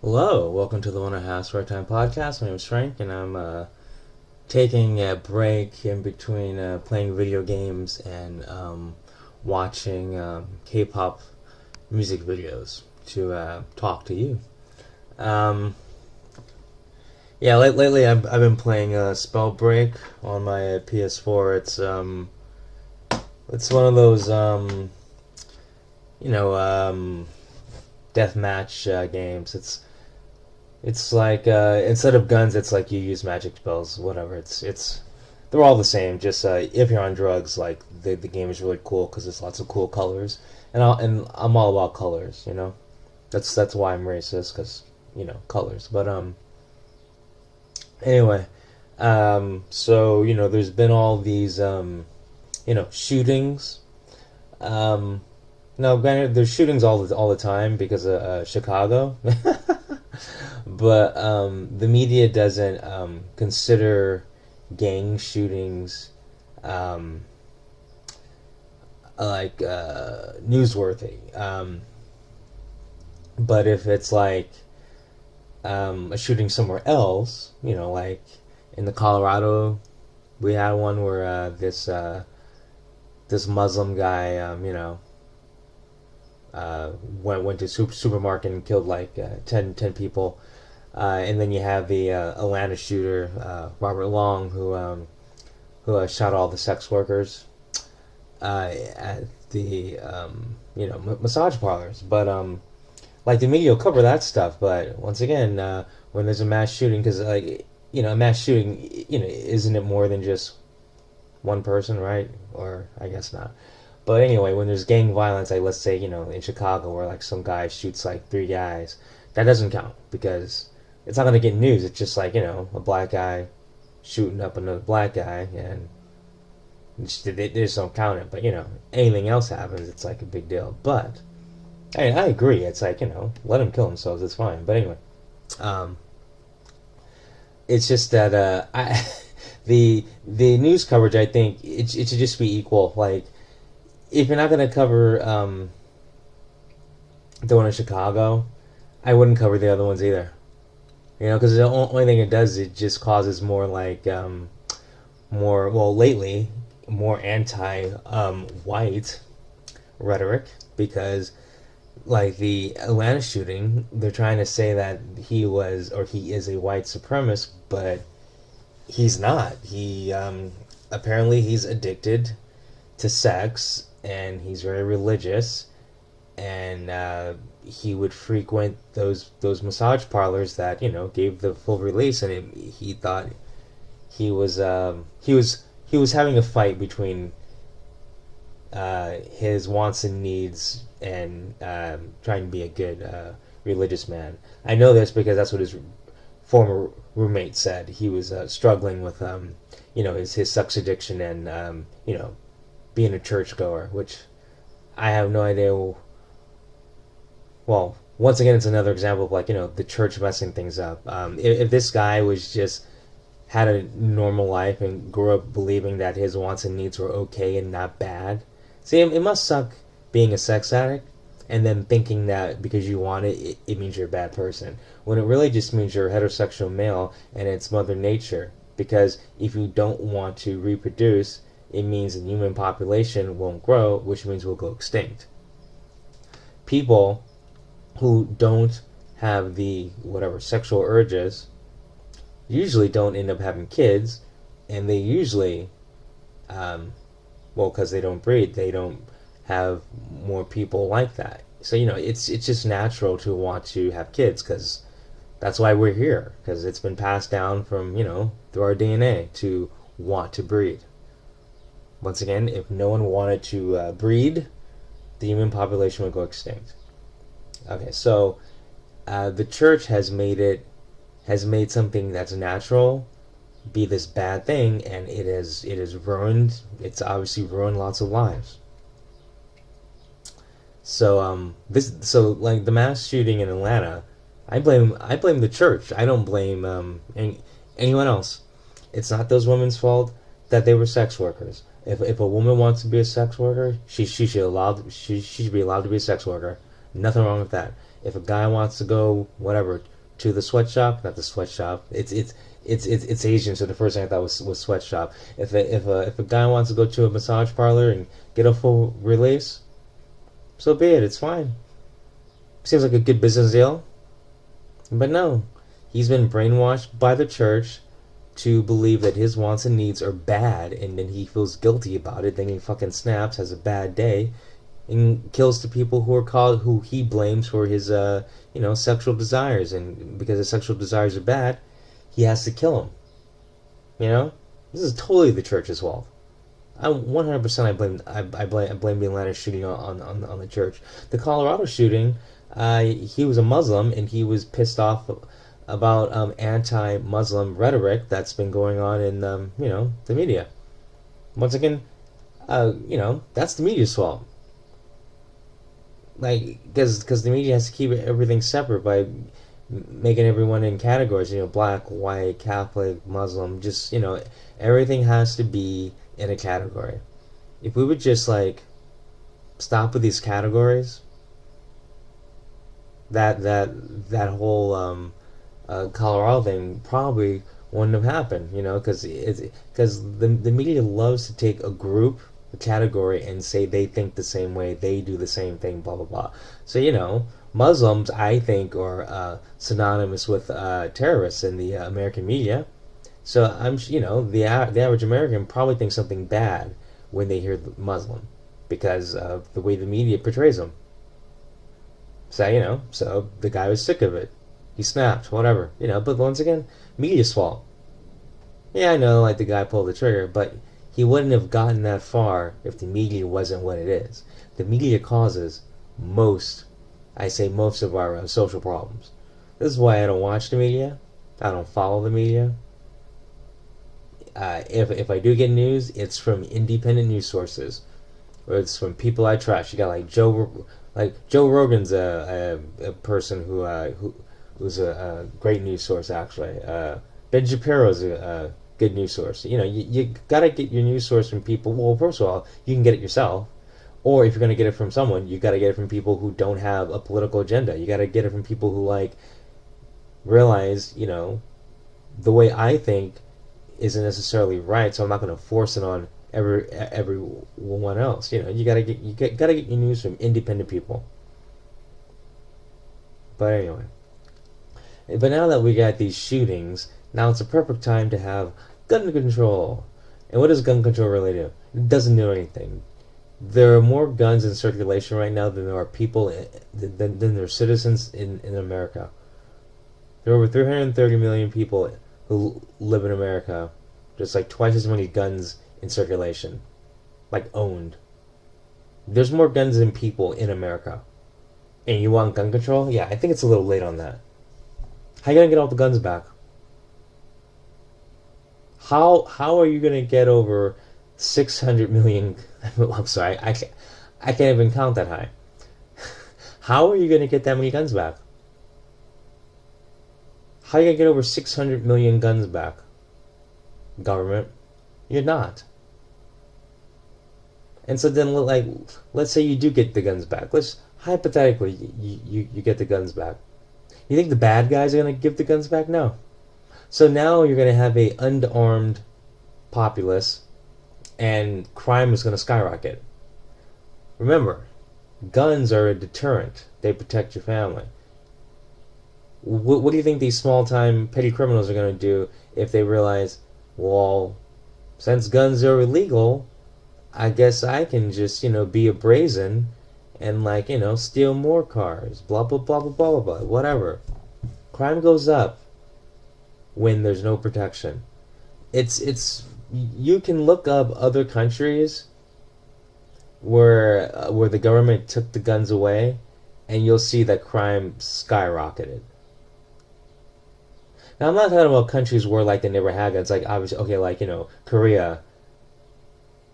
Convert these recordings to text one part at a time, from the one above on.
Hello, welcome to the One House Right Time podcast. My name is Frank, and I'm taking a break in between playing video games and watching K-pop music videos to talk to you. Um, yeah, lately I've been playing Spellbreak on my PS4. It's one of those you know deathmatch games. It's like instead of guns, it's like you use magic spells, whatever. It's they're all the same. Just if you're on drugs, like the game is really cool because there's lots of cool colors, and I'm all about colors. That's why I'm racist because colors. But anyway, so there's been all these shootings. Um, no, granted, there's shootings all the time because of Chicago. But the media doesn't consider gang shootings um, like newsworthy. But if it's like a shooting somewhere else, like in the Colorado, we had one where this Muslim guy, went to supermarket and killed like 10 people. And then you have the Atlanta shooter, Robert Long, who shot all the sex workers at the massage parlors. But like the media will cover that stuff. But once again, when there's a mass shooting, because a mass shooting, isn't it more than just one person, right? Or I guess not. But anyway, when there's gang violence, like let's say in Chicago, where like some guy shoots like three guys, that doesn't count because it's not gonna get news. It's just like a black guy shooting up another black guy, and they just don't count it. But anything else happens, it's like a big deal. But I agree. It's like let them kill themselves. It's fine. But anyway, um, it's just that the news coverage. I think it should just be equal. Like if you're not gonna cover the one in Chicago, I wouldn't cover the other ones either. Because the only thing it does, it just causes more like more, well, lately more anti white rhetoric because like the Atlanta shooting, they're trying to say that he is a white supremacist, but he's not. He apparently he's addicted to sex and he's very religious, and he would frequent those massage parlors that gave the full release, and he thought he was having a fight between his wants and needs and trying to be a good religious man. I know this because that's what his former roommate said. He was struggling with his sex addiction and being a churchgoer, which I have no idea. Well, once again, it's another example of like the church messing things up. If this guy was just had a normal life and grew up believing that his wants and needs were okay and not bad, see, it must suck being a sex addict and then thinking that because you want it means you're a bad person. When it really just means you're a heterosexual male and it's Mother Nature. Because if you don't want to reproduce, it means the human population won't grow, which means we'll go extinct. People who don't have the whatever sexual urges usually don't end up having kids, and they usually because they don't breed, they don't have more people like that. So it's just natural to want to have kids because that's why we're here, because it's been passed down from through our DNA to want to breed. Once again, if no one wanted to breed, the human population would go extinct. Okay, so the church has made something that's natural be this bad thing, and it has ruined. It's obviously ruined lots of lives. So like the mass shooting in Atlanta, I blame the church. I don't blame anyone else. It's not those women's fault that they were sex workers. If a woman wants to be a sex worker, she should be allowed to be a sex worker. Nothing wrong with that. If a guy wants to go whatever to the sweatshop, not the sweatshop. It's Asian, so the first thing I thought was sweatshop. If a guy wants to go to a massage parlor and get a full release, so be it. It's fine. Seems like a good business deal. But no, he's been brainwashed by the church to believe that his wants and needs are bad, and then he feels guilty about it. Then he fucking snaps, has a bad day, and kills the people who he blames for his sexual desires. And because his sexual desires are bad, he has to kill him. You know, this is totally the church's fault. I 100% I blame the Atlanta shooting on the church. The Colorado shooting, he was a Muslim and he was pissed off about anti-Muslim rhetoric that's been going on in the media. Once again, that's the media's fault. Like, because the media has to keep everything separate by making everyone in categories. Black, white, Catholic, Muslim. Just everything has to be in a category. If we would just stop with these categories, that whole Colorado thing probably wouldn't have happened. Because the media loves to take a group, a category, and say they think the same way, they do the same thing, blah blah blah. So Muslims, I think, are synonymous with terrorists in the American media. So the average American probably thinks something bad when they hear Muslim because of the way the media portrays them. So the guy was sick of it. He snapped, whatever, But once again, media's fault. Yeah, I know, the guy pulled the trigger, but he wouldn't have gotten that far if the media wasn't what it is. The media causes most of our social problems. This is why I don't watch the media. I don't follow the media. If I do get news, it's from independent news sources, or it's from people I trust. You got Joe Rogan's a person who's a great news source actually. Ben Shapiro's a good news source. You gotta get your news source from people. Well, first of all, you can get it yourself, or if you're gonna get it from someone, you gotta get it from people who don't have a political agenda. You gotta get it from people who realize the way I think isn't necessarily right, so I'm not going to force it on everyone else. You gotta get your news from independent people. But anyway, now that we got these shootings, now it's a perfect time to have gun control. And what does gun control really do? It doesn't do anything. There are more guns in circulation right now than there are people than there are citizens in America. There are over 330 million people who live in America. There's twice as many guns in circulation, owned. There's more guns than people in America. And you want gun control? Yeah, I think it's a little late on that. How are you gonna get all the guns back? How are you gonna get over 600 million? I'm sorry, I can't even count that high. How are you gonna get that many guns back? How are you going to get over 600 million guns back? Government? You're not. And so then, let's say you do get the guns back. Let's, hypothetically, you get the guns back. You think the bad guys are going to give the guns back? No. So now you're going to have a unarmed populace, and crime is going to skyrocket. Remember, guns are a deterrent. They protect your family. What do you think these small-time petty criminals are going to do if they realize, well, since guns are illegal, I guess I can just, be a brazen and, steal more cars, blah, blah, blah, blah, blah, blah, whatever. Crime goes up when there's no protection. You can look up other countries where the government took the guns away, and you'll see that crime skyrocketed. Now, I'm not talking about countries where, they never had guns. Obviously, okay, Korea.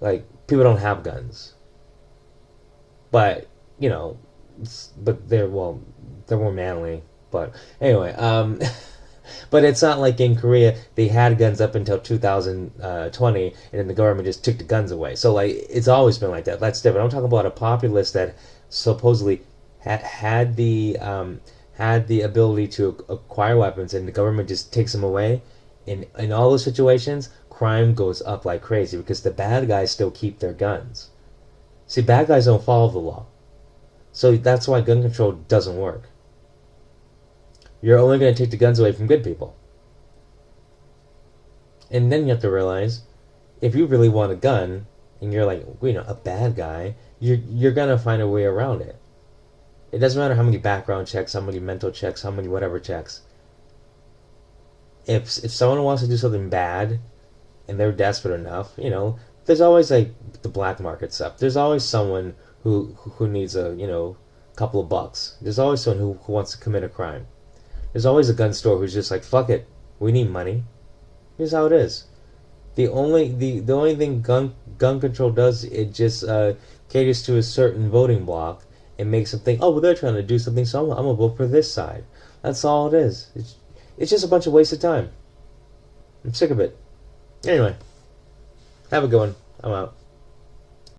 People don't have guns. But, but they're more manly. But, anyway, but it's not like in Korea, they had guns up until 2020, and then the government just took the guns away. So, it's always been like that. That's different. I'm talking about a populace that supposedly had the had the ability to acquire weapons and the government just takes them away, in all those situations, crime goes up like crazy because the bad guys still keep their guns. See, bad guys don't follow the law. So that's why gun control doesn't work. You're only going to take the guns away from good people. And then you have to realize, if you really want a gun, and you're like, a bad guy, you're going to find a way around it. It doesn't matter how many background checks, how many mental checks, how many whatever checks. If someone wants to do something bad, and they're desperate enough, there's always like the black market stuff. There's always someone who needs a couple of bucks. There's always someone who wants to commit a crime. There's always a gun store who's just like, fuck it, we need money. Here's how it is. The only thing gun control does, it just caters to a certain voting bloc and makes them think, oh, well, they're trying to do something, so I'm gonna vote for this side. That's all it is. It's just a bunch of wasted time. I'm sick of it. Anyway, have a good one. I'm out.